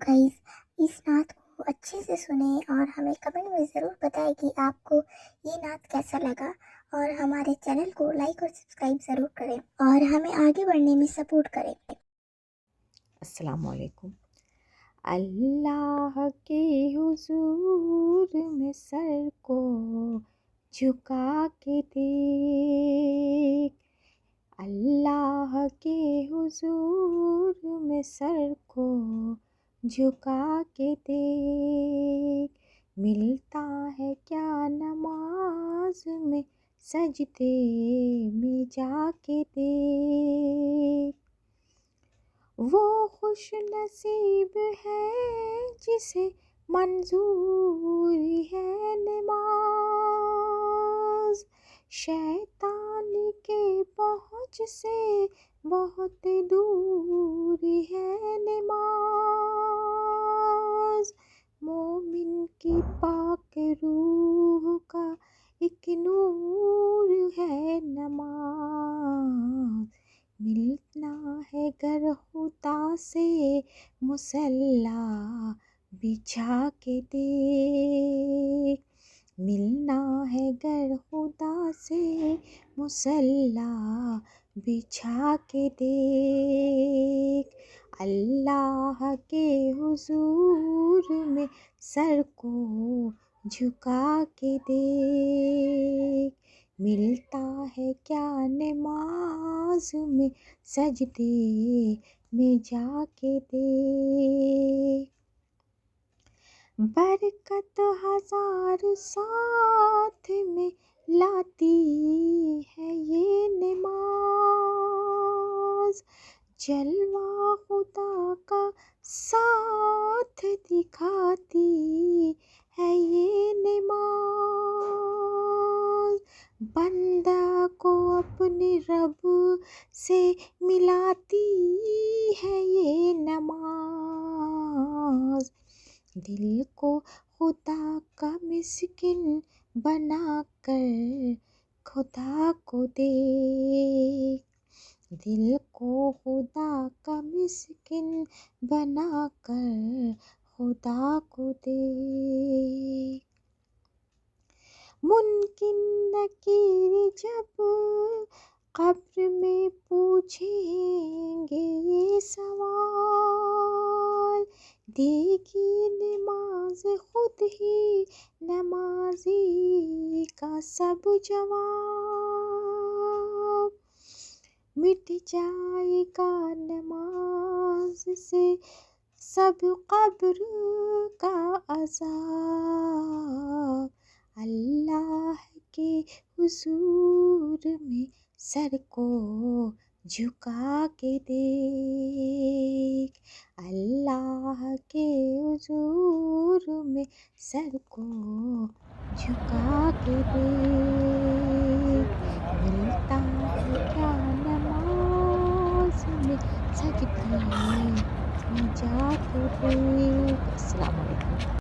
Guys, इस नात को अच्छे से सुने और हमें कमेंट में ज़रूर बताएं कि आपको ये नात कैसा लगा, और हमारे चैनल को लाइक और सब्सक्राइब ज़रूर करें और हमें आगे बढ़ने में सपोर्ट करें। अस्सलाम वालेकुम। अल्लाह के हुजूर में सर को झुका के देख, अल्लाह के हुजूर में सर को झुका के देख, मिलता है क्या नमाज में सजदे में जाके देख। वो खुश नसीब है जिसे मंजूर है नमाज, शैतान के पहुँच से बहुत दूर है नमाज। मोमिन की पाक रूह का एक नूर है नमाज, मिलना है गर खुदा से मुसल्ला बिछा के देख, मिलना है गर खुदा से मुसल्ला बिछा के देख, अल्लाह के हुजूर में सर को झुका के देख, मिलता है क्या नमाज में सजदे में जाके देख। बरकत हजार साथ में लाती है ये नमाज, जलवा खुदा का साथ दिखाती है ये नमाज, बंदा को अपने रब से मिलाती है ये नमाज, दिल को खुदा का मिस्किन बना कर खुदा को देख, दिल को खुदा का मिस्किन बना कर खुदा को देख। मुमकिन नकीर जब कब्र में पूछेंगे ये सवाल, देगी नमाज खुद ही नमाजी का सब जवाब, मिट जाएगा नमाज से सब कब्र का अज़ाब, अल्लाह के हुजूर में सर को झुका के देख, अल्लाह के हुजूर में सर को झुका के देख, मिलता है क्या नमाज में सजदे में जाके देख। अस्सलाम वालेकुम।